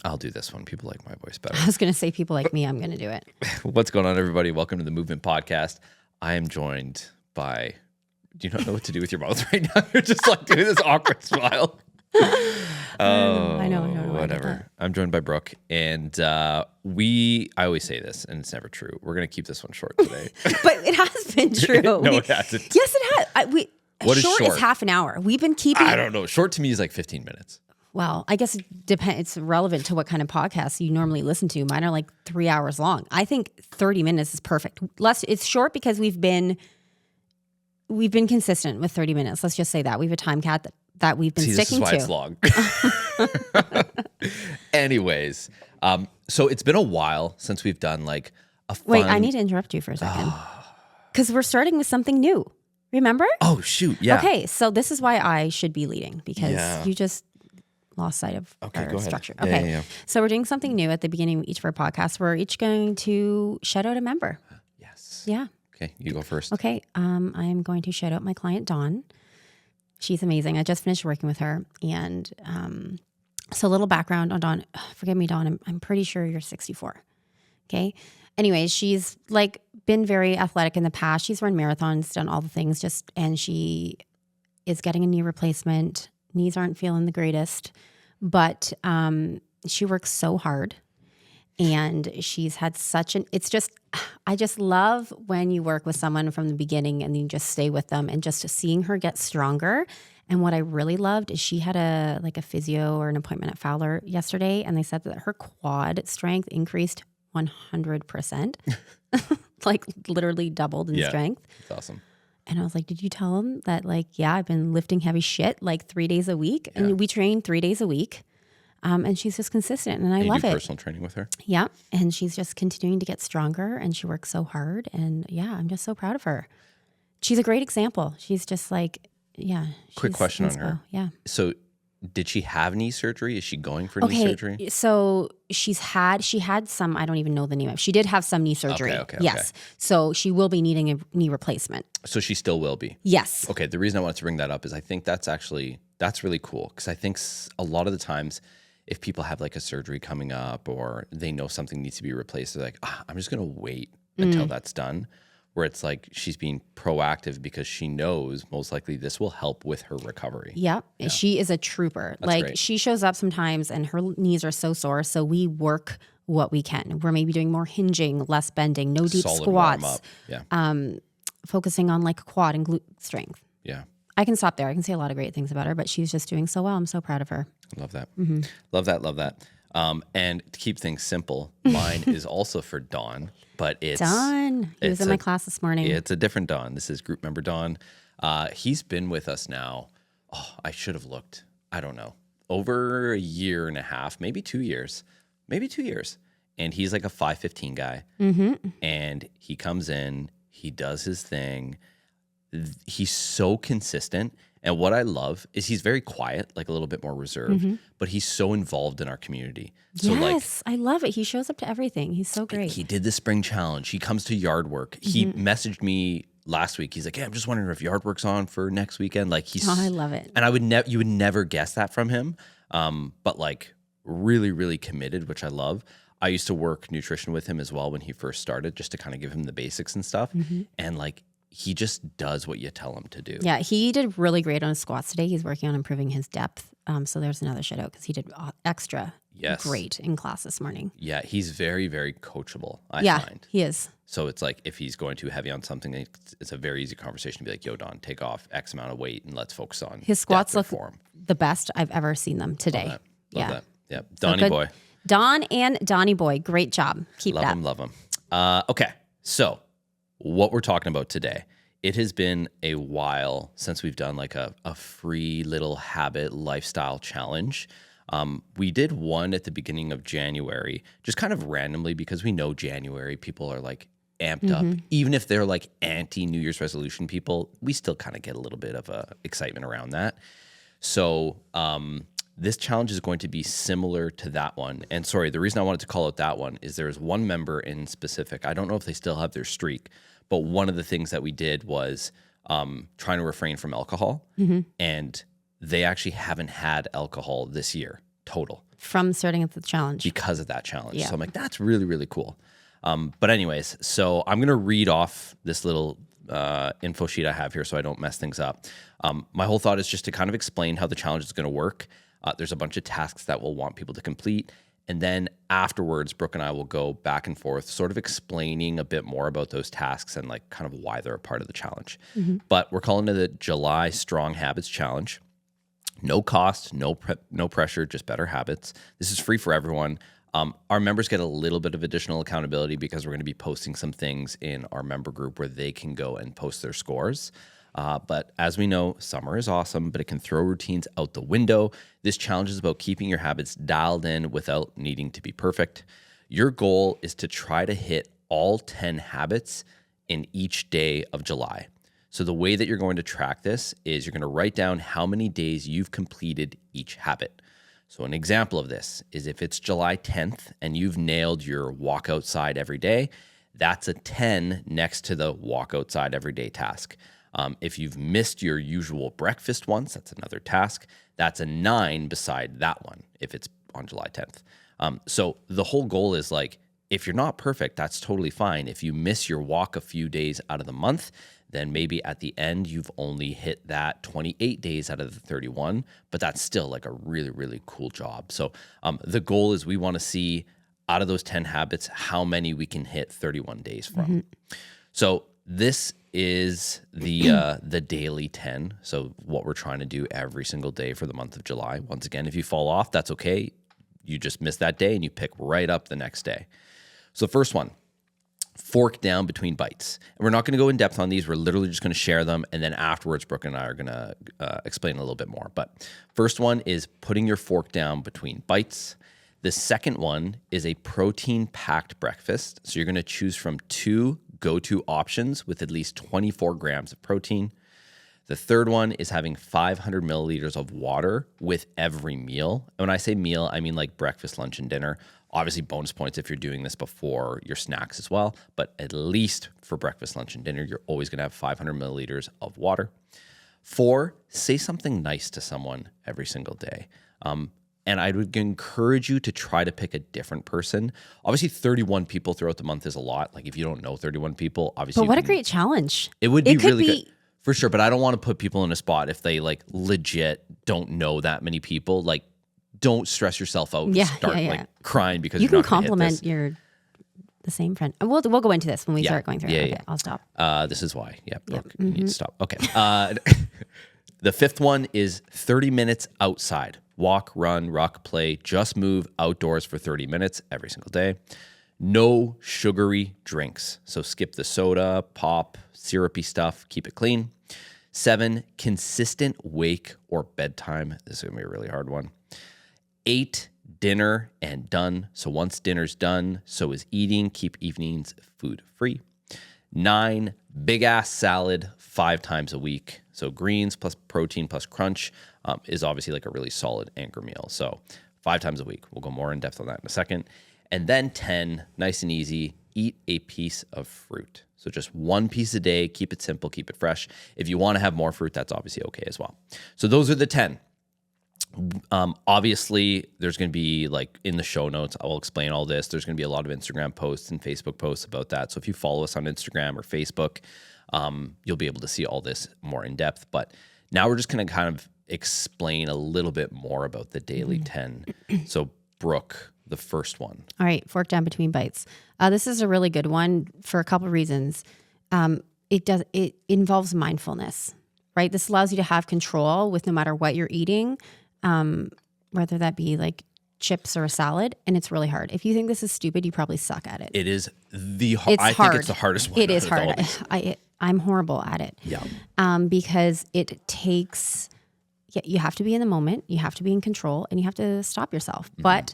I'll do this one. People like my voice better. I was going to say people like me, I'm going to do it. What's going on, everybody? Welcome to the Movement Podcast. I am joined by, do you not know what to do with your mouth right now? You're just like doing this awkward smile. I know. Whatever. I'm joined by Brooke, and I always say this, and it's never true. We're going to keep this one short today. But it has been true. No, it hasn't. Yes, it has. What is short? short? Is half an hour. We've been keeping. I don't know. Short to me is like 15 minutes. Well, I guess it's relevant to what kind of podcasts you normally listen to. Mine are like 3 hours long. I think 30 minutes is perfect. It's short because we've been consistent with 30 minutes. Let's just say that. We have a time cap that we've been sticking to. This is why it's long. Anyways, so it's been a while since we've done like a fun... Wait, I need to interrupt you for a second. Because we're starting with something new. Remember? Oh, shoot. Yeah. Okay, so this is why I should be leading, because you just lost sight of our structure. Yeah, okay, yeah. So we're doing something new at the beginning of each of our podcasts. We're each going to shout out a member. Yes. Yeah. Okay, you go first. Okay, I'm going to shout out my client, Dawn. She's amazing. I just finished working with her. And so a little background on Dawn. Forgive me, Dawn. I'm pretty sure you're 64. Okay. Anyways, she's like been very athletic in the past. She's run marathons, done all the things, and she is getting a knee replacement. Knees aren't feeling the greatest, but she works so hard. And she's had I just love when you work with someone from the beginning and you just stay with them, and just seeing her get stronger. And what I really loved is she had a physio or an appointment at Fowler yesterday, and they said that her quad strength increased 100%, like literally doubled in strength. That's awesome. And I was like, did you tell them that I've been lifting heavy shit 3 days a week? Yeah. And we train 3 days a week. And she's just consistent, and I love it. Personal training with her? Yeah. And she's just continuing to get stronger, and she works so hard. And yeah, I'm just so proud of her. She's a great example. She's just Quick question on her. Yeah. So did she have knee surgery? Is she going for knee surgery? So she had some, I don't even know the name of it. She did have some knee surgery. Okay. Yes. So she will be needing a knee replacement. So she still will be? Yes. Okay. The reason I wanted to bring that up is I think that's really cool, because I think a lot of the times if people have a surgery coming up or they know something needs to be replaced, they're like, I'm just going to wait until that's done. Where it's like she's being proactive because she knows most likely this will help with her recovery. Yep. Yeah. She is a trooper. That's great. She shows up sometimes and her knees are so sore. So we work what we can. We're maybe doing more hinging, less bending, no deep Solid squats. warm up. Yeah. Focusing on quad and glute strength. Yeah. I can stop there. I can say a lot of great things about her, but she's just doing so well. I'm so proud of her. Love that. Mm-hmm. Love that. And to keep things simple, mine is also for Dawn, but it's Don. He was in my class this morning. It's a different Don. This is group member Don. He's been with us now. I should have looked. I don't know. Over a year and a half, maybe 2 years. And he's like a 5'15" guy. Mm-hmm. And he comes in, he does his thing. He's so consistent. And what I love is he's very quiet, a little bit more reserved, but he's so involved in our community. So yes, I love it. He shows up to everything. He's so great. He did the spring challenge. He comes to yard work. He messaged me last week. He's like, "Hey, I'm just wondering if yard work's on for next weekend." I love it. And you would never guess that from him. But really, really committed, which I love. I used to work nutrition with him as well when he first started, just to kind of give him the basics and stuff. And he just does what you tell him to do. Yeah, he did really great on his squats today. He's working on improving his depth. So there's another shout out because he did extra great in class this morning. Yeah, he's very, very coachable, I find. He is. So it's if he's going too heavy on something, it's a very easy conversation to be like, "Yo, Don, take off X amount of weight and let's focus on his squats look form." The best I've ever seen them today. Love that. Yeah, Donnie boy. Don and Donnie boy, great job. Keep that. Love him. Okay, so what we're talking about today. It has been a while since we've done a free little habit lifestyle challenge. We did one at the beginning of January, just kind of randomly because we know January people are amped up. Even if they're anti New Year's resolution people, we still kind of get a little bit of excitement around that. So this challenge is going to be similar to that one. And sorry, the reason I wanted to call out that one is there's one member in specific. I don't know if they still have their streak, but one of the things that we did was trying to refrain from alcohol. And they actually haven't had alcohol this year total from starting at the challenge. because of that challenge. Yeah. So I'm like, that's really, really cool. But anyways, so I'm going to read off this little info sheet I have here so I don't mess things up. My whole thought is just to kind of explain how the challenge is going to work. There's a bunch of tasks that we'll want people to complete. And then afterwards, Brooke and I will go back and forth, sort of explaining a bit more about those tasks and like kind of why they're a part of the challenge. But we're calling it the July Strong Habits Challenge. No cost, no pressure, just better habits. This is free for everyone. Our members get a little bit of additional accountability because we're going to be posting some things in our member group where they can go and post their scores. But as we know, summer is awesome, but it can throw routines out the window. This challenge is about keeping your habits dialed in without needing to be perfect. Your goal is to try to hit all 10 habits in each day of July. So the way that you're going to track this is you're going to write down how many days you've completed each habit. So an example of this is if it's July 10th and you've nailed your walk outside every day, that's a 10 next to the walk outside every day task. If you've missed your usual breakfast once, that's another task. That's a 9 beside that one if it's on July 10th. So the whole goal is like, if you're not perfect, that's totally fine. If you miss your walk a few days out of the month, then maybe at the end you've only hit that 28 days out of the 31, but that's still like a really, really cool job. So the goal is we want to see out of those 10 habits, how many we can hit 31 days from. So this is the daily 10. So what we're trying to do every single day for the month of July. Once again, if you fall off, that's okay. You just missed that day and you pick right up the next day. So the first one, fork down between bites. And we're not going to go in depth on these. We're literally just going to share them. And then afterwards, Brooke and I are going to explain a little bit more. But first one is putting your fork down between bites. The second one is a protein-packed breakfast. So you're going to choose from 2 go-to options with at least 24 grams of protein. The third one is having 500 milliliters of water with every meal. And when I say meal, I mean like breakfast, lunch, and dinner. Obviously, bonus points if you're doing this before your snacks as well. But at least for breakfast, lunch, and dinner, you're always going to have 500 milliliters of water. 4, say something nice to someone every single day. And I would encourage you to try to pick a different person. Obviously, 31 people throughout the month is a lot. Like if you don't know 31 people, obviously. But what a great challenge. It would be really good. For sure. But I don't want to put people in a spot if they like legit don't know that many people. Like don't stress yourself out. Start like crying because you you're can not compliment the same friend. We'll go into this when we start going through it. Okay, I'll stop. This is why. Yeah, Brooke, you need to stop. Okay. The fifth one is 30 minutes outside. Walk, run, rock, play, just move outdoors for 30 minutes every single day. No sugary drinks. So skip the soda, pop, syrupy stuff. Keep it clean. 7, consistent wake or bedtime. This is going to be a really hard one. 8, dinner and done. So once dinner's done, so is eating. Keep evenings food free. 9, big ass salad 5 times a week. So greens plus protein plus crunch is obviously like a really solid anchor meal. So 5 times a week. We'll go more in depth on that in a second. And then 10, nice and easy, eat a piece of fruit. So just 1 piece a day, keep it simple, keep it fresh. If you want to have more fruit, that's obviously okay as well. So those are the 10. Obviously, there's going to be like in the show notes, I will explain all this. There's going to be a lot of Instagram posts and Facebook posts about that. So if you follow us on Instagram or Facebook, you'll be able to see all this more in depth. But now we're just going to kind of explain a little bit more about the daily 10. So Brooke, the first one. All right, fork down between bites. This is a really good one for a couple of reasons. It involves mindfulness, right? This allows you to have control with no matter what you're eating, whether that be like chips or a salad, and it's really hard. If you think this is stupid, you probably suck at it. It is I think it's the hardest one. It is hard. I'm horrible at it. Yeah. Because it takes, you have to be in the moment, you have to be in control, and you have to stop yourself. But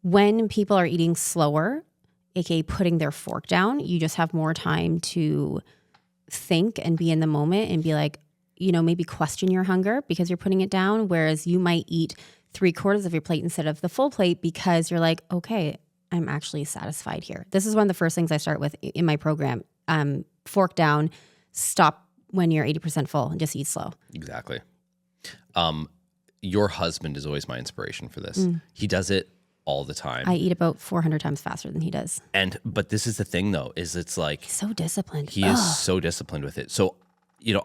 when people are eating slower, aka putting their fork down, you just have more time to think and be in the moment and be like, maybe question your hunger because you're putting it down. Whereas you might eat 3/4 of your plate instead of the full plate because you're like, okay, I'm actually satisfied here. This is one of the first things I start with in my program. Fork down, stop when you're 80% full and just eat slow. Exactly. your husband is always my inspiration for this. He does it all the time. I eat about 400 times faster than he does. But this is the thing though, is it's like He's so disciplined. he is so disciplined with it. So,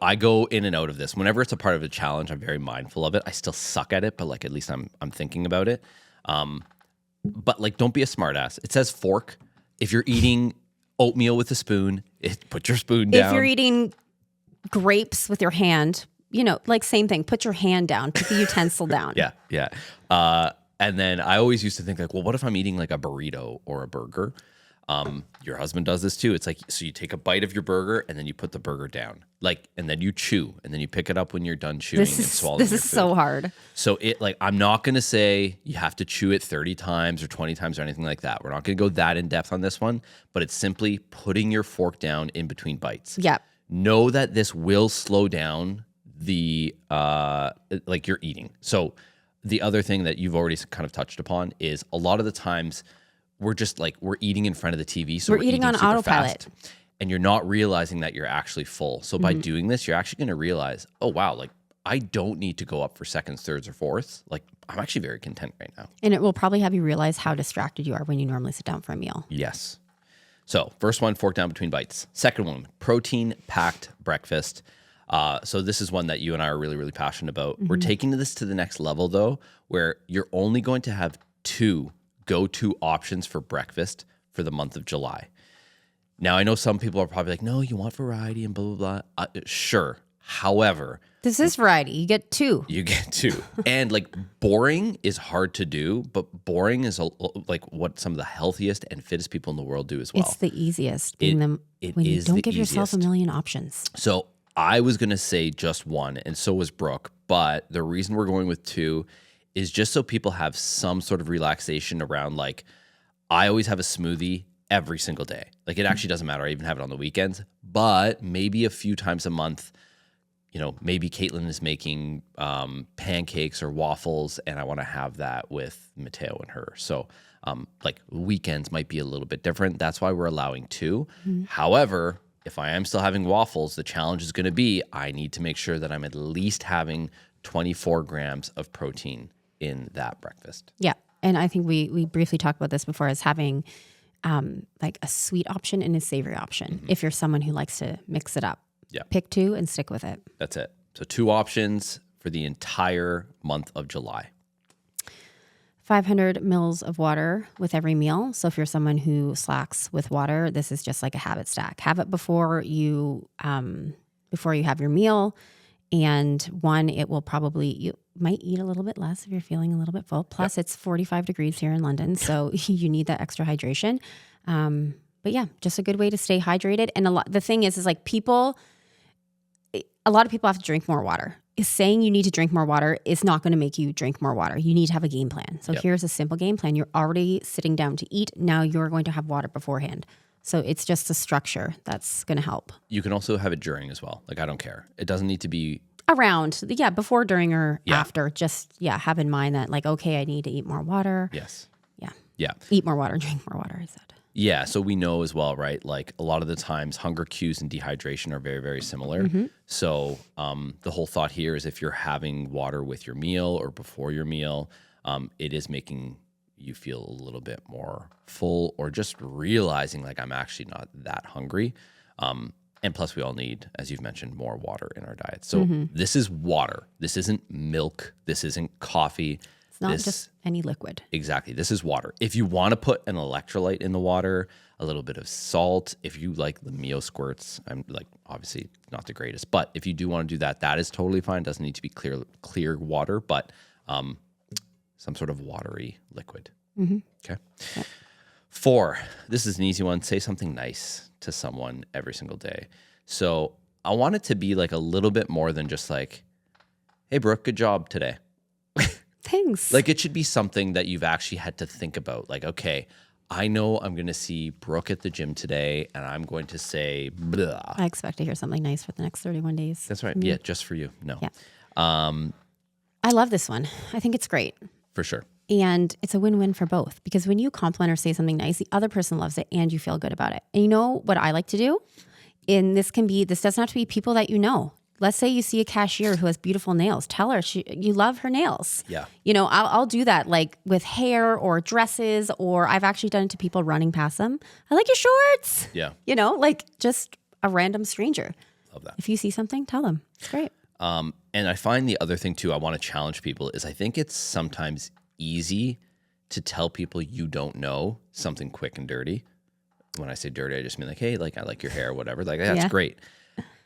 I go in and out of this. Whenever it's a part of a challenge, I'm very mindful of it. I still suck at it, but like at least I'm thinking about it. But like, don't be a smartass. It says fork. If you're eating oatmeal with a spoon, put your spoon down. If you're eating grapes with your hand, like same thing. Put your hand down. Put the utensil down. Yeah. And then I always used to think like, well, what if I'm eating like a burrito or a burger? Your husband does this too. It's like, so you take a bite of your burger and then you put the burger down, and then you chew and then you pick it up when you're done chewing and swallowing. This your is food. so hard. So I'm not going to say you have to chew it 30 times or 20 times or anything like that. We're not going to go that in depth on this one, but it's simply putting your fork down in between bites. Yep. Know that this will slow down the, your eating. So the other thing that you've already kind of touched upon is a lot of the times we're just we're eating in front of the TV. So we're eating on super autopilot. Fast, and you're not realizing that you're actually full. So by doing this, you're actually going to realize, oh, wow, I don't need to go up for seconds, thirds, or fourths. I'm actually very content right now. And it will probably have you realize how distracted you are when you normally sit down for a meal. Yes. So first one, fork down between bites. Second one, protein-packed breakfast. So this is one that you and I are really, really passionate about. We're taking this to the next level, though, where you're only going to have 2 go-to options for breakfast for the month of July. Now, I know some people are probably like, no, you want variety and blah, blah, blah. Sure. However, this is variety. You get 2. You get 2. And boring is hard to do, but boring is what some of the healthiest and fittest people in the world do as well. It's the easiest. When you don't give yourself a million options. So I was going to say just 1, and so was Brooke. But the reason we're going with 2 is just so people have some sort of relaxation around, I always have a smoothie every single day. It actually doesn't matter. I even have it on the weekends. But maybe a few times a month, maybe Caitlin is making pancakes or waffles, and I want to have that with Mateo and her. So, weekends might be a little bit different. That's why we're allowing 2. However, if I am still having waffles, the challenge is going to be I need to make sure that I'm at least having 24 grams of protein in that breakfast. Yeah. And I think we briefly talked about this before as having a sweet option and a savory option. If you're someone who likes to mix it up. Yeah. Pick 2 and stick with it. That's it. So 2 options for the entire month of July. 500 mils of water with every meal. So if you're someone who slacks with water, this is just like a habit stack. Have it before you have your meal. And 1, you might eat a little bit less if you're feeling a little bit full. Plus, It's 45 degrees here in London, so you need that extra hydration. But yeah, just a good way to stay hydrated. And the thing is a lot of people have to drink more water. Saying you need to drink more water is not going to make you drink more water. You need to have a game plan. So here's a simple game plan. You're already sitting down to eat. Now you're going to have water beforehand. So it's just a structure that's going to help. You can also have it during as well. I don't care. It doesn't need to be around. Yeah, before, during, or after. Just, have in mind that okay, I need to eat more water. Yes. Yeah. Eat more water, drink more water, I said. Yeah, so we know as well, right? A lot of the times hunger cues and dehydration are very, very similar. So the whole thought here is if you're having water with your meal or before your meal, it is making you feel a little bit more full or just realizing I'm actually not that hungry. And plus we all need, as you've mentioned, more water in our diet. So this is water. This isn't milk. This isn't coffee. It's not just any liquid. Exactly. This is water. If you want to put an electrolyte in the water, a little bit of salt, if you like the Mio squirts, I'm obviously not the greatest, but if you do want to do that, that is totally fine. It doesn't need to be clear water, but some sort of watery liquid. Okay. Yeah. 4, this is an easy one. Say something nice to someone every single day. So I want it to be a little bit more than just hey, Brooke, good job today. Thanks. It should be something that you've actually had to think about. Okay, I know I'm going to see Brooke at the gym today, and I'm going to say, blah. I expect to hear something nice for the next 31 days. That's right. Yeah, just for you. No. Yeah. I love this one. I think it's great. For sure. And it's a win-win for both because when you compliment or say something nice, the other person loves it and you feel good about it. And you know what I like to do? And this doesn't have to be people that you know. let's say you see a cashier who has beautiful nails. Tell her you love her nails. Yeah. I'll do that like with hair or dresses, or I've actually done it to people running past them. I like your shorts. Yeah. Like just a random stranger. Love that. If you see something, tell them. It's great. And I find the other thing too, I want to challenge people is I think it's sometimes easy to tell people you don't know something quick and dirty. When I say dirty, I just mean like, hey, like I like your hair, whatever. Like that's great.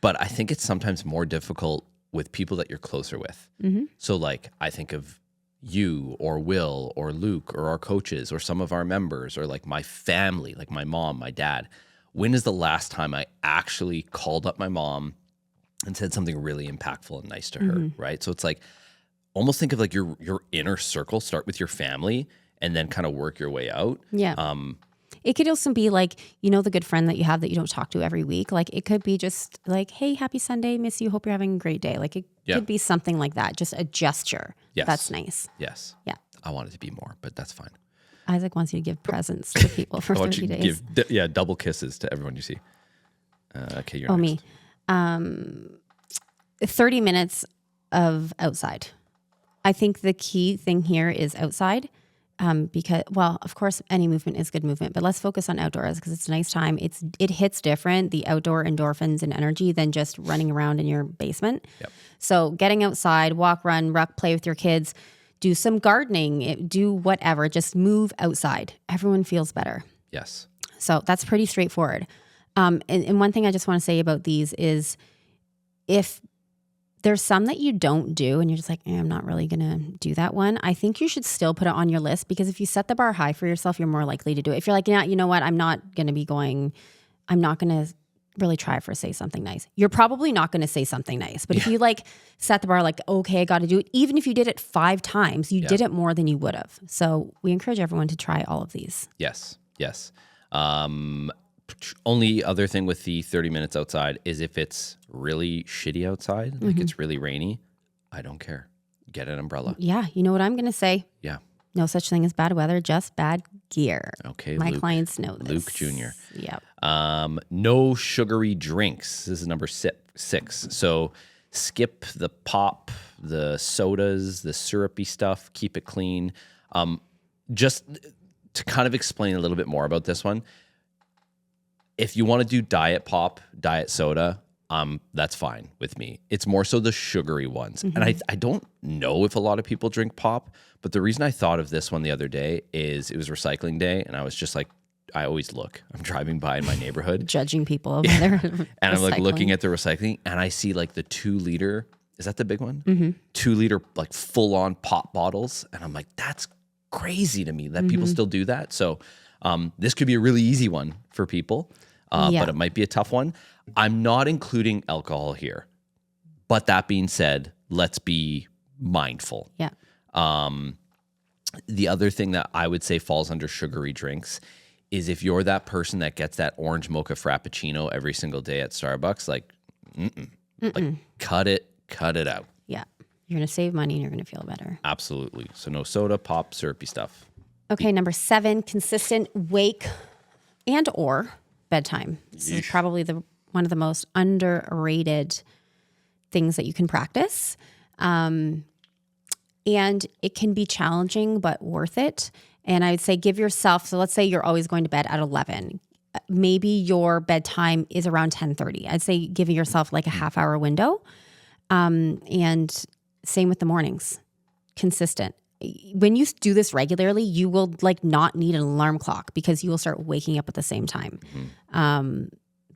But I think it's sometimes more difficult with people that you're closer with. Mm-hmm. So like I think of you or Will or Luke or our coaches or some of our members or like my family, like my mom, my dad. When is the last time I actually called up my mom and said something really impactful and nice to her, right? So it's like almost think of like your inner circle, start with your family and then kind of work your way out. Yeah. It could also be like, the good friend that you have that you don't talk to every week. Like it could be just like, hey, happy Sunday, miss you, hope you're having a great day. Like it could be something like that, just a gesture. Yes. That's nice. Yes. Yeah. I want it to be more, but that's fine. Isaac wants you to give presents to people for 30 days. Give double kisses to everyone you see. Okay, you're next. Me. 30 minutes of outside. I think the key thing here is outside. Because, well, of course, any movement is good movement, but let's focus on outdoors because it's a nice time. It hits different, the outdoor endorphins and energy than just running around in your basement. Yep. So getting outside, walk, run, ruck, play with your kids, do some gardening, do whatever, just move outside. Everyone feels better. Yes. So that's pretty straightforward. And one thing I just want to say about these is if there's some that you don't do and you're just like, I'm not really going to do that one. I think you should still put it on your list because if you set the bar high for yourself, you're more likely to do it. If you're like, you know what, I'm not going to really try for say something nice. You're probably not going to say something nice. But if you like set the bar like, okay, I got to do it. Even if you did it 5 times, you did it more than you would have. So we encourage everyone to try all of these. Yes. Yes. Only other thing with the 30 minutes outside is if it's really shitty outside, like it's really rainy, I don't care. Get an umbrella. Yeah. You know what I'm going to say? Yeah. No such thing as bad weather, just bad gear. Okay. My clients know this. Luke Jr. Yep. No sugary drinks. This is number 6. So skip the pop, the sodas, the syrupy stuff, keep it clean. Just to kind of explain a little bit more about this one, if you want to do diet pop, diet soda, that's fine with me. It's more so the sugary ones. And I don't know if a lot of people drink pop, but the reason I thought of this one the other day is it was recycling day, and I was just like, I always look. I'm driving by in my neighborhood. Judging people over there. And I'm like looking at the recycling, and I see like the 2 liter, is that the big one? 2 liter, like full on pop bottles. And I'm like, that's crazy to me that people still do that. So this could be a really easy one for people, but it might be a tough one. I'm not including alcohol here. But that being said, let's be mindful. Yeah. The other thing that I would say falls under sugary drinks is if you're that person that gets that orange mocha frappuccino every single day at Starbucks, like, like cut it out. Yeah. You're going to save money and you're going to feel better. Absolutely. So no soda, pop, syrupy stuff. Okay, number 7, consistent wake and or bedtime. This is probably one of the most underrated things that you can practice. And it can be challenging, but worth it. And I would say give yourself, so let's say you're always going to bed at 11. Maybe your bedtime is around 10:30. I'd say giving yourself like a half-hour window. And same with the mornings, consistent. When you do this regularly, you will like not need an alarm clock because you will start waking up at the same time.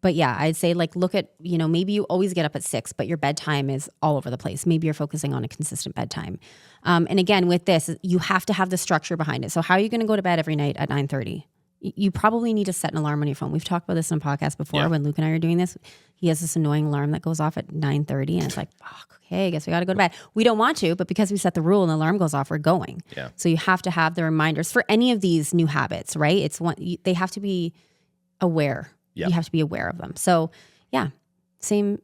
But yeah, I'd say like look at, maybe you always get up at 6, but your bedtime is all over the place. Maybe you're focusing on a consistent bedtime. And again, with this, you have to have the structure behind it. So how are you going to go to bed every night at 9:30? You probably need to set an alarm on your phone. We've talked about this in a podcast before when Luke and I are doing this. He has this annoying alarm that goes off at 9:30 and it's like, fuck, okay, I guess we got to go to bed. We don't want to, but because we set the rule and the alarm goes off, we're going. Yeah. So you have to have the reminders for any of these new habits, right? They have to be aware. Yeah. You have to be aware of them. So yeah, same.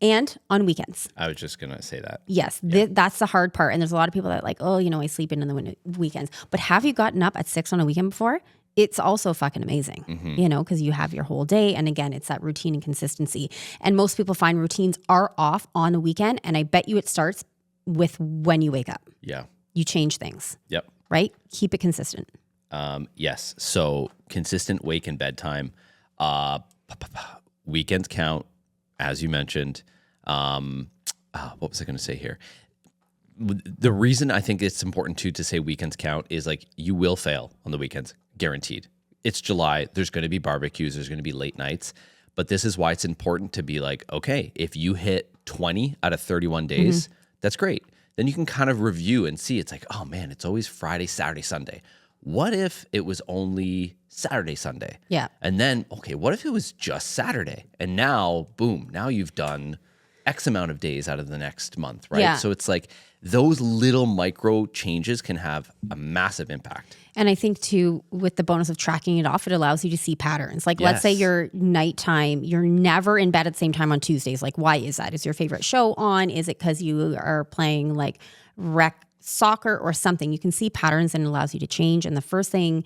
And on weekends. I was just going to say that. Yes, that's the hard part. And there's a lot of people that are like, I sleep in the weekends. But have you gotten up at 6 on a weekend before? it's also fucking amazing, because you have your whole day. And again, it's that routine and consistency. And most people find routines are off on the weekend. And I bet you it starts with when you wake up. Yeah. You change things. Yep. Right? Keep it consistent. Yes. So consistent wake and bedtime. Weekends count, as you mentioned. What was I going to say here? The reason I think it's important to say weekends count is like you will fail on the weekends, guaranteed. It's July. There's going to be barbecues. There's going to be late nights. But this is why it's important to be like, okay, if you hit 20 out of 31 days, that's great. Then you can kind of review and see. It's like, oh man, it's always Friday, Saturday, Sunday. What if it was only Saturday, Sunday? Yeah. And then, okay, what if it was just Saturday? And now, boom, now you've done X amount of days out of the next month, right? Yeah. So it's like those little micro changes can have a massive impact. And I think too, with the bonus of tracking it off, it allows you to see patterns. Like let's say your nighttime, you're never in bed at the same time on Tuesdays. Like why is that? Is your favorite show on? Is it because you are playing like rec soccer or something? You can see patterns and it allows you to change. And the first thing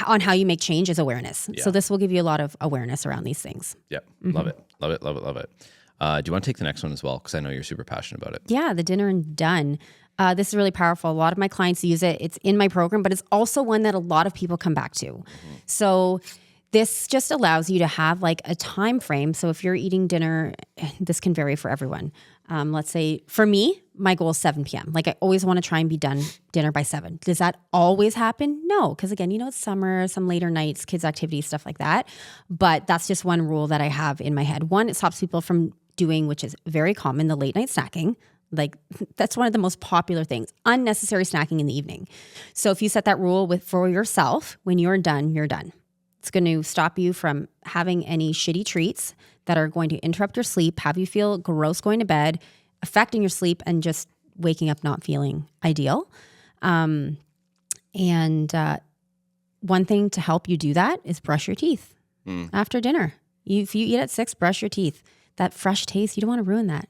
on how you make change is awareness. Yeah. So this will give you a lot of awareness around these things. Yep. Love it. Love it. Love it. Love it. Do you want to take the next one as well? Because I know you're super passionate about it. Yeah, the dinner and done. This is really powerful. A lot of my clients use it. It's in my program, but it's also one that a lot of people come back to. So this just allows you to have like a time frame. So if you're eating dinner, this can vary for everyone. Let's say for me, my goal is 7 p.m. Like I always want to try and be done dinner by 7. Does that always happen? No, because again, it's summer, some later nights, kids' activities, stuff like that. But that's just one rule that I have in my head. One, it stops people from doing, which is very common, the late night snacking. Like that's one of the most popular things, unnecessary snacking in the evening. So if you set that rule for yourself, when you're done, you're done. It's going to stop you from having any shitty treats that are going to interrupt your sleep, have you feel gross going to bed, affecting your sleep, and just waking up not feeling ideal. And one thing to help you do that is brush your teeth after dinner. If you eat at 6, brush your teeth. That fresh taste, you don't want to ruin that,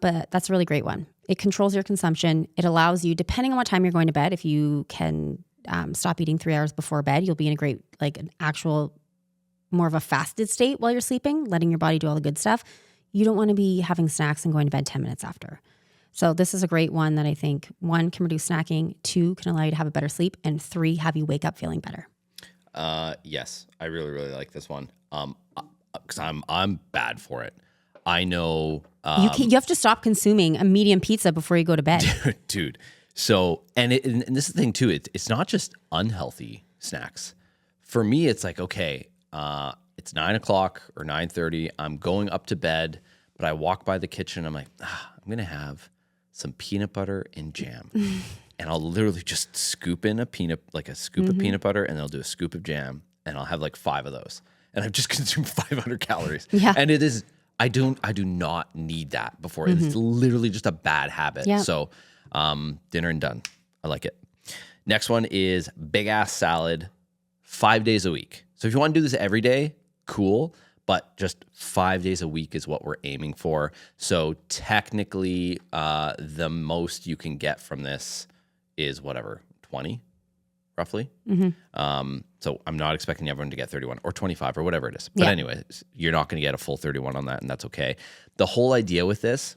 But that's a really great one. It controls your consumption. It allows you, depending on what time you're going to bed, if you can stop eating 3 hours before bed, you'll be in a great, like an actual, more of a fasted state while you're sleeping, letting your body do all the good stuff. You don't want to be having snacks and going to bed 10 minutes after. So this is a great one that I think, 1, can reduce snacking, 2, can allow you to have a better sleep, and 3, have you wake up feeling better. Yes, I really, really like this one. Because I'm bad for it. I know you have to stop consuming a medium pizza before you go to bed, dude. So and this is the thing too. It's not just unhealthy snacks. For me, it's like okay, it's 9:00 or 9:30. I'm going up to bed, but I walk by the kitchen. I'm like, I'm gonna have some peanut butter and jam, and I'll literally just scoop in a scoop of peanut butter, and I'll do a scoop of jam, and I'll have like 5 of those. And I've just consumed 500 calories. Yeah. And it is, I do not need that before. It's literally just a bad habit. Yeah. So dinner and done. I like it. Next one is big ass salad, 5 days a week. So if you want to do this every day, cool. But just 5 days a week is what we're aiming for. So technically the most you can get from this is whatever, 20 roughly. So I'm not expecting everyone to get 31 or 25 or whatever it is. But anyways, you're not going to get a full 31 on that, and that's okay. The whole idea with this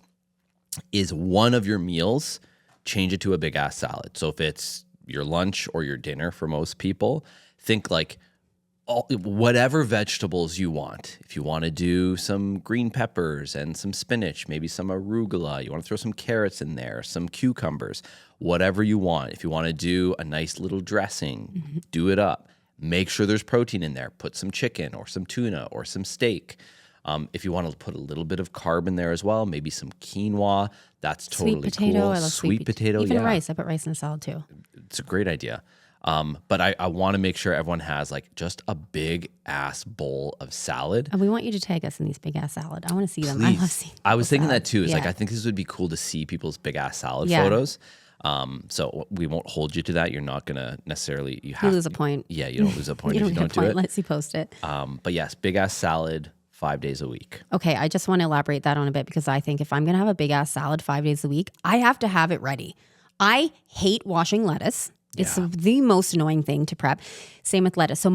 is one of your meals, change it to a big ass salad. So if it's your lunch or your dinner for most people, think like whatever vegetables you want. If you want to do some green peppers and some spinach, maybe some arugula, you want to throw some carrots in there, some cucumbers, whatever you want. If you want to do a nice little dressing, do it up. Make sure there's protein in there. Put some chicken or some tuna or some steak. If you want to put a little bit of carb in there as well, maybe some quinoa, that's totally sweet potato. cool. I love sweet potato, Even yeah. rice. I put rice in a salad too. It's a great idea. But I want to make sure everyone has like just a big ass bowl of salad. And we want you to tag us in these big ass salad. I want to see them. Please. I love seeing. I was thinking salad. that too. It's like Yeah. I think this would be cool to see people's big ass salad Yeah. photos. So we won't hold you to that. You're not gonna necessarily. You lose a point. Yeah, you don't lose a point You if don't you get a don't do point it. unless you post it. But yes, big ass salad 5 days a week. Okay, I just want to elaborate that on a bit because I think if I'm going to have a big ass salad 5 days a week, I have to have it ready. I hate washing lettuce. It's Yeah. the most annoying thing to prep. Same with lettuce. So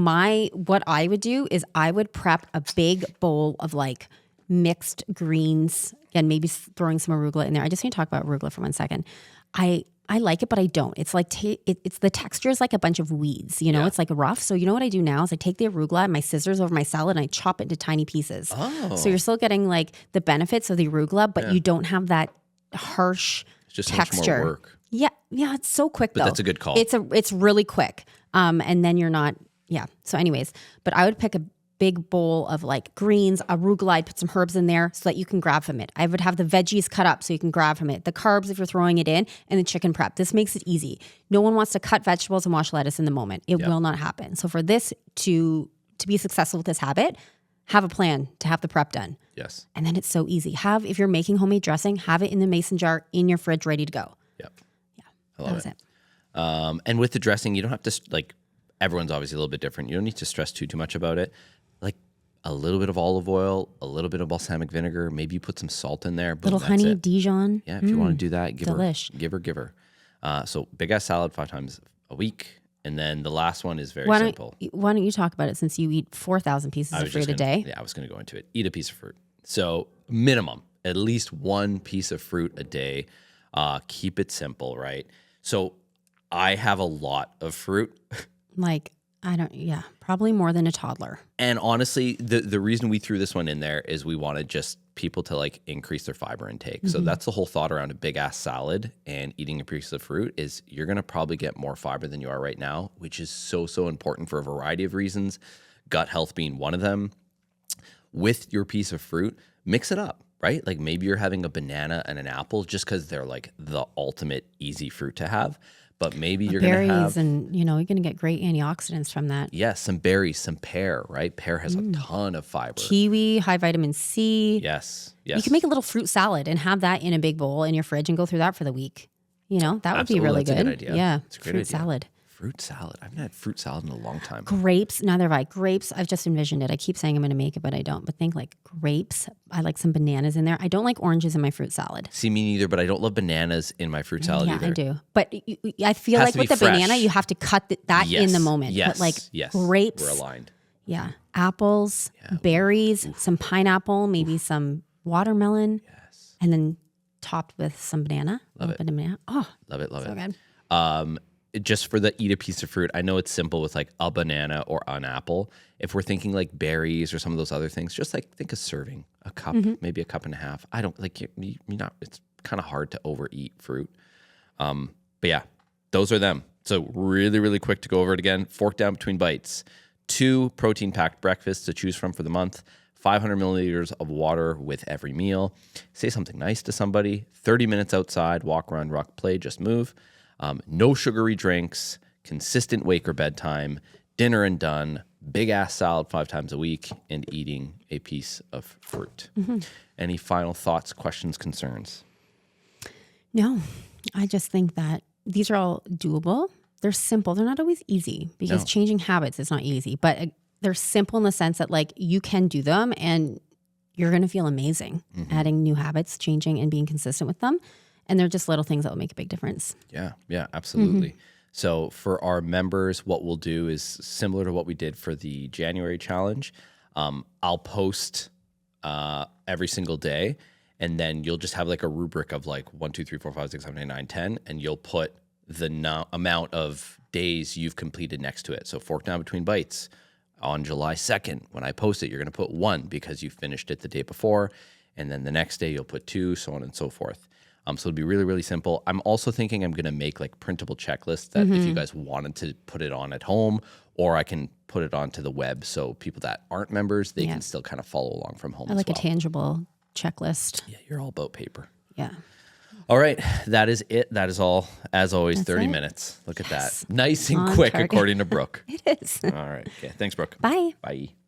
what I would do is I would prep a big bowl of like mixed greens and maybe throwing some arugula in there. I just need to talk about arugula for 1 second. I like it, but I don't. It's like it's the texture is like a bunch of weeds. You know, it's like rough. So you know what I do now is I take the arugula and my scissors over my salad and I chop it into tiny pieces. Oh. So you're still getting like the benefits of the arugula, but you don't have that harsh It's just texture. so much more work. Yeah, it's so quick though. But that's a good call. It's really quick. And then you're not. Yeah. So anyways, but I would pick a big bowl of like greens, arugula. I'd put some herbs in there so that you can grab from it. I would have the veggies cut up so you can grab from it. The carbs if you're throwing it in, and the chicken prep. This makes it easy. No one wants to cut vegetables and wash lettuce in the moment. It will not happen. So for this to be successful with this habit, have a plan to have the prep done. Yes. And then it's so easy. If you're making homemade dressing, have it in the mason jar in your fridge ready to go. Yep. Yeah. I love it. And with the dressing, you don't have to like. Everyone's obviously a little bit different. You don't need to stress too much about it. Like a little bit of olive oil, a little bit of balsamic vinegar. Maybe you put some salt in there. Little honey, Dijon. Yeah, if you want to do that, give Delish. her. So big ass salad 5 times a week, and then the last one is very Why simple. don't you talk about it since you eat 4,000 pieces of fruit a day? Yeah, I was going to go into it. Eat a piece of fruit. So minimum, at least 1 piece of fruit a day. Keep it simple, right? So I have a lot of fruit. Like, probably more than a toddler. And honestly, the reason we threw this one in there is we wanted just people to like increase their fiber intake. So that's the whole thought around a big ass salad and eating a piece of fruit is you're going to probably get more fiber than you are right now, which is so important for a variety of reasons, gut health being one of them. With your piece of fruit, mix it up, right? Like maybe you're having a banana and an apple just because they're like the ultimate easy fruit to have. But maybe you're going to have... and, you're going to get great antioxidants from that. Yes, some berries, some pear, right? Pear has a ton of fiber. Kiwi, high vitamin C. Yes. You can make a little fruit salad and have that in a big bowl in your fridge and go through that for the week. That would be really That's good. A good idea. Yeah, it's a great fruit idea. salad. Fruit salad. I haven't had fruit salad in a long time. Grapes, neither have I. Grapes, I've just envisioned it. I keep saying I'm going to make it, but I don't. But think like grapes. I like some bananas in there. I don't like oranges in my fruit salad. See, me neither, but I don't love bananas in my fruit salad either. I do. But I feel like with the banana, you have to cut that in the moment. Yes, but like yes. grapes. We're aligned. Yeah. Apples, berries, some pineapple, maybe some watermelon. Yes. And then topped with some banana. Love it. Banana. Oh, Love it. so good. Just for the eat a piece of fruit, I know it's simple with like a banana or an apple. If we're thinking like berries or some of those other things, just like think a serving, a cup, maybe a cup and a half. I don't like you're not. It's kind of hard to overeat fruit. But yeah, those are them. So really, really quick to go over it again. Fork down between bites. 2 protein-packed breakfasts to choose from for the month. 500 milliliters of water with every meal. Say something nice to somebody. 30 minutes outside. Walk, run, rock, play. Just move. No sugary drinks, consistent wake or bedtime, dinner and done, big ass salad 5 times a week, and eating a piece of fruit. Any final thoughts, questions, concerns? No, I just think that these are all doable. They're simple. They're not always easy because changing habits is not easy, but they're simple in the sense that like you can do them and you're going to feel amazing adding new habits, changing and being consistent with them. And they're just little things that will make a big difference. Yeah, absolutely. So for our members, what we'll do is similar to what we did for the January challenge. I'll post every single day, and then you'll just have like a rubric of like 1, 2, 3, 4, 5, 6, 7, 8, 9, 10, and you'll put the amount of days you've completed next to it. So fork down between bites. On July 2nd, when I post it, you're going to put 1 because you finished it the day before, and then the next day you'll put 2, so on and so forth. So it'll be really, really simple. I'm also thinking I'm going to make like printable checklists that if you guys wanted to put it on at home, or I can put it onto the web so people that aren't members, they can still kind of follow along from home I like as well. a tangible checklist. Yeah, you're all about paper. Yeah. All right, that is it. That is all. As always, That's 30 it. minutes. Look at that. Nice and On quick, target. according to Brooke. It is. All right. Okay. Thanks, Brooke. Bye. Bye.